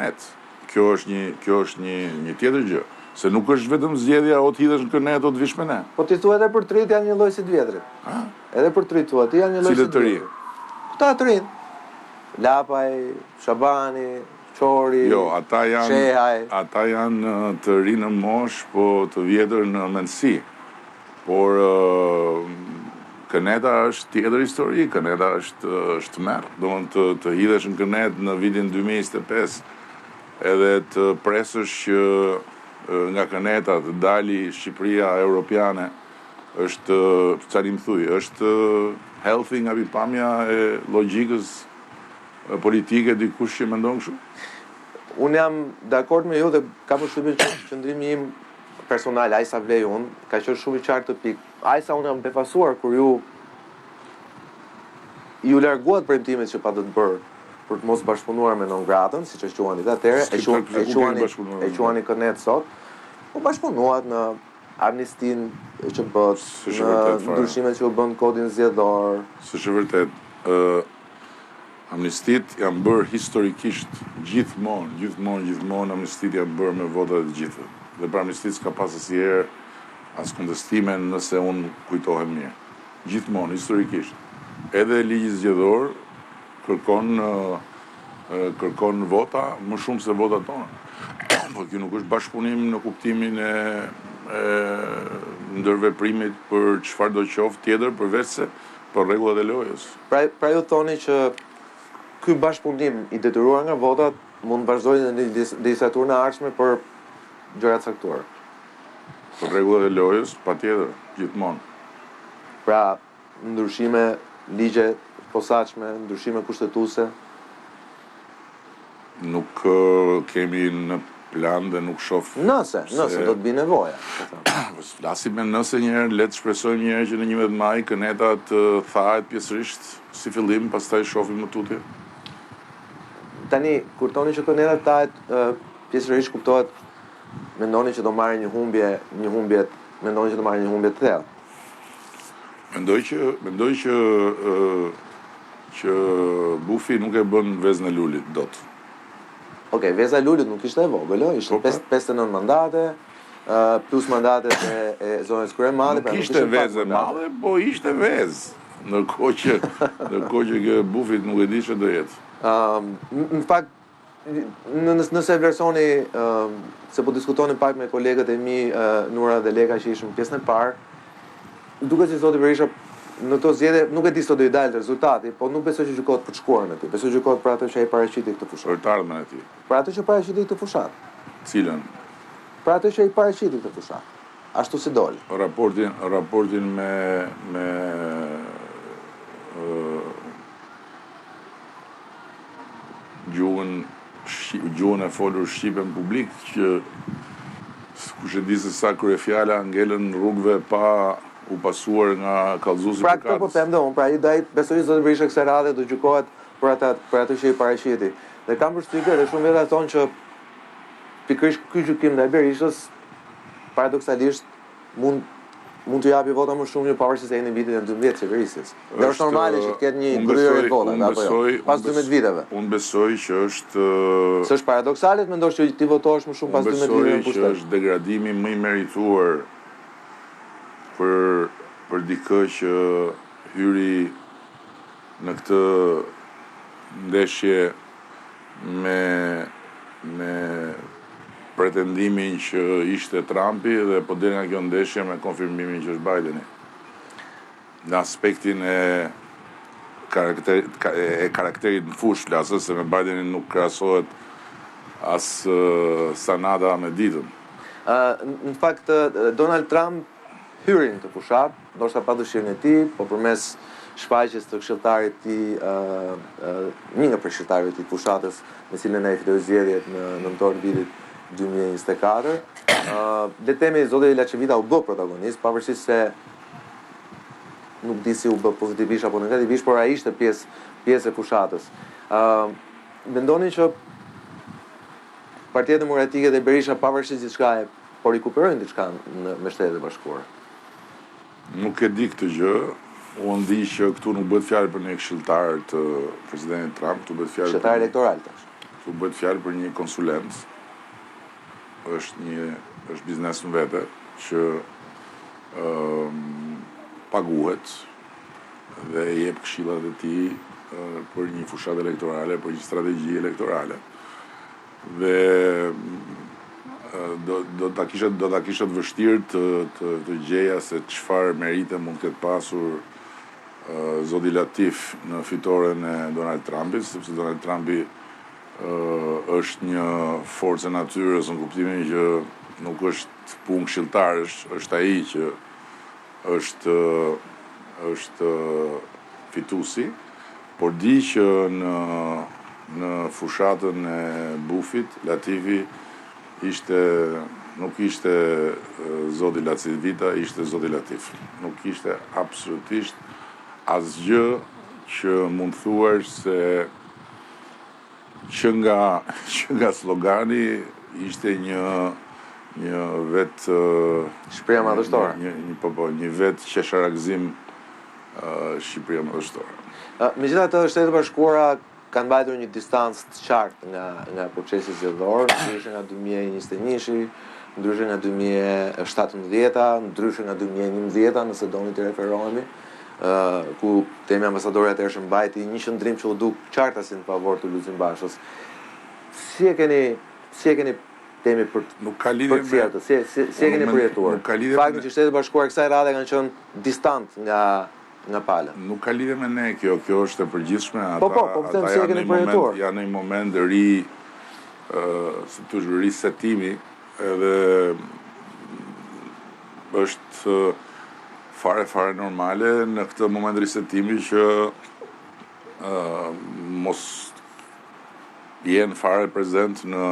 Kërnet. Kjo është një tjetër gjë. Se nuk është vetëm zgjedhja o të hidhesh në Kërnet o të vish me ne. Po ti thua edhe për të rinjt janë një lloj si të vjetrit. Edhe për të rinjt thua, ti janë një lloj si të vjetrit. Këta të rinj. Lapaj, Shabani, Çori, Shehaj. Ata janë të rinë në mosh, po të vjetër në mendësi. Por Kërneta është tjetër histori, Kërneta është merë. Do të hidhesh në Kërnet në vitin 2025 edhe të presësh që nga Kërneta të dali Shqipëria Europiane është, çfarë më thuj, është healthy nga pikpamja e logjikës politike dikush që mendon kështu? Unë jam dakord me ju dhe kam përshtypjen që qëndrimi im personal, ai sa vlej unë, ka qenë shumë i qartë të pikë. Ai sa unë jam befasuar kur ju larguat premtimet që pa të bërë për të mos bashkëpunuar me non-gratën, siç e quanit atëherë, e quani Kërnet sot, u bashkëpunuat në amnistin që bët, në ndryshimet që u bën kodin zgjedhor. S'është vërtet. Amnistit janë bërë historikisht gjithmonë amnistit janë bërë me votat e gjithë. Dhe për amnistit s'ka pas asnjëherë as kontestime nëse unë kujtohem mirë. Gjithmonë, historikisht. Edhe ligji zgjedhor kërkon vota më shumë se votat tona. Po kjo nuk është bashkëpunim në kuptimin e ndërveprimit për çfarë do qoftë tjetër përveç se për rregullat e lojës. Pra ju thoni që ky bashkëpunim i detyruar nga votat mund të vazhdojë në legislaturën e ardhshme për gjëra të caktuara. Për rregullat e lojës, patjetër, gjithmonë. Pra, ndryshime ligje posaçme, ndryshime kushtetuese. Nuk kemi në plan dhe nuk shoh. Nëse do të bëj nevoja. Flasim me nëse njëherë, le të shpresojmë njëherë që në 11 maj Kërneta të thahet pjesërisht si fillim, pastaj shohim më tutje. Tani, kur thoni që Kërneta thahet pjesërisht kuptohet, mendoni që do marrë një humbje, mendoni që do marrë një humbje të thellë. Mendoj që Bufi nuk e bën vezën e lulit dot. Okej, veza e lulit nuk ishte e vogël, ishte 59 mandate, plus mandatet e zonës kryemadhe. Nuk ishte vezë e madhe, po ishte vezë. Ndërkohë që Bufit nuk e di ç'do do jetë. Në fakt, nëse vlerësoni, se po diskutoni pak me kolegët e mi, Nura dhe Leka që ishëm pjesën e parë, duket si zoti Berisha në to zgjedhje nuk e di se do i dalë rezultati, po nuk besoj që gjykohet për të shkuarën e tij. Besoj gjykohet për atë që ai paraqiti këtë fushat. Për të ardhmen e tij. Për atë që paraqiti këtë fushat. Cilën? Për atë që ai paraqiti këtë fushat. Ashtu si doli. Raportin me gjuhën e folur shqipe në publik që kush e di se sa kryefjala ngelen rrugëve pa u pasuar nga kallëzuesi i Pra këtë po them dhe unë, pra ai besoj zoti Berisha kësaj radhe do gjykohet për atë që i paraqiti. Dhe kam përshtypjen dhe shumë vetë thonë që pikërisht ky gjykim ndaj Berishës paradoksalisht mund të japi vota më shumë një pavarësisht se jeni në vitin e 12 qeverisjes. Dhe është normale që të ketë një ndryrë të votat apo jo, pas 12 viteve. Unë besoj që është s'është paradoksale të mendosh që ti votohesh më shumë pas 12 viteve në pushtet. Që është degradimi më i merituar për dikë që hyri në këtë ndeshje me pretendimin që ishte Trumpi dhe po del nga kjo ndeshje me konfirmimin që është Bideni. Në aspektin e karakterit në fushë flasës, se me Bidenin nuk krahasohet as Sanada me ditën. Në fakt, Donald Trump hyri në të fushat, ndoshta pa dëshirën e tij, po përmes shfaqjes të këshilltarit të tij, një nga këshilltarëve të fushatës me cilën ai fitoi zgjedhjet në nëntor vitit 2024. Le të themi zoti Laçevita u bë protagonist, pavarësisht se nuk di si u bë pozitivisht apo negativisht, por ai ishte pjesë e fushatës. Mendoni që Partia Demokratike dhe Berisha pavarësisht diçkaje po rikuperojnë diçka me Shtetet e Bashkuara? Nuk e di këtë gjë. Unë di që këtu nuk bëhet fjalë për një këshilltar të presidentit Trump, këtu bëhet fjalë këshilltar elektoral tash. ku bëhet fjalë për një konsulent, është biznes në vete, që paguhet dhe jep këshillat e tij për një fushat elektorale, për një strategji elektorale. Dhe do ta kisha të vështirë të gjeja se çfarë merite mund të ketë pasur zoti Latif në fitoren e Donald Trumpit, sepse Donald Trumpi është një forcë e natyrës në kuptimin që nuk është punë këshilltarësh, është ai që është fituesi, por di që në fushatën e Bufit, Latifi nuk ishte zoti Lacivita, ishte zoti Latif. Nuk ishte absolutisht asgjë që mund thuash se që nga slogani ishte një vetë Shqipëria madhështore. Një vetë qesharakzim Shqipëria madhështore. Megjithatë, Shtetet e Bashkuara kanë mbajtur një distancë të qartë nga procesi zgjedhor, ndryshe nga 2021-shi, ndryshe nga 2017-a, ndryshe nga 2011-a, nëse doni të referohemi, ku temi ambasadori atëhershëm mbajti një qëndrim që u duk qartasin në favor të Lulzim Bashës. Si e keni temi për përcjellë, si e keni përjetuar? Fakti që Shtetet e Bashkuara kësaj radhe kanë qenë distant nga pala. Nuk ka lidhje me ne kjo është e përgjithshme. Ata janë në një moment ri, si thosh, risetimi, edhe është fare normale në këtë moment risetimi që mos jenë fare prezent në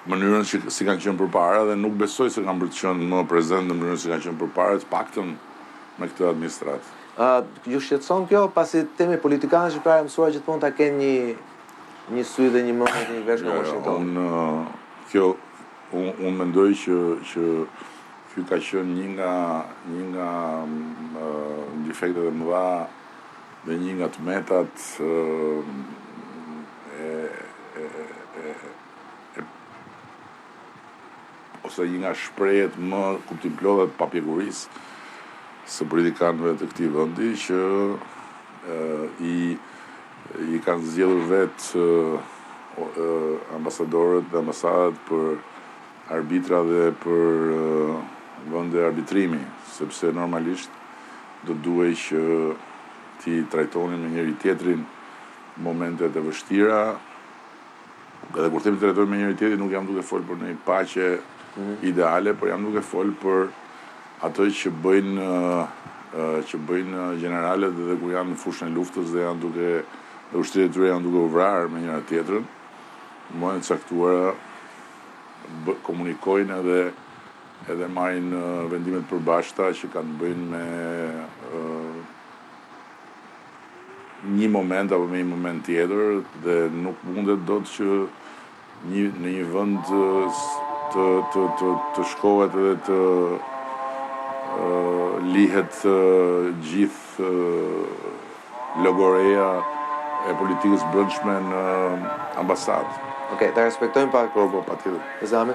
mënyrën që si kanë qenë përpara, dhe nuk besoj se kanë qenë më prezent në mënyrën si kanë qenë përpara, të paktën me këtë administratë. Ju shqetëson kjo, pasi temi politikanë shqiptarë mësuar gjithmonë ta kenë një sy dhe një mendje një vesh nga Washington. Unë mendoj që ky ka qenë një nga defektet e mëdha dhe një nga tmetat ose një nga shprehet më kuptimplodhet papjekurisë së politikanëve të këtij vendi, që i kanë zgjedhur vetë ambasadorët dhe ambasadat për arbitra dhe për vende arbitrimi, sepse normalisht do duhej që ti trajtonin me njëri tjetrin momentet e vështira, edhe kur themi trajtojmë me njëri tjetrin, nuk jam duke fol për një paqe ideale, por jam duke fol për ato që bëjnë generalet dhe kur janë në fushën e luftës dhe ushtrit e tyre janë duke u vrarë me njëra tjetrën, në momentet caktuara komunikojnë edhe marrin vendimet përbashkëta që kanë bëjnë me një moment apo me një moment tjetër, dhe nuk mundet dot që në një vend të shkohet edhe të lihet gjithë logoreja e politikës brendshme në ambasadë. Okej, ta respektojmë pak. Po, patjetër. Zami?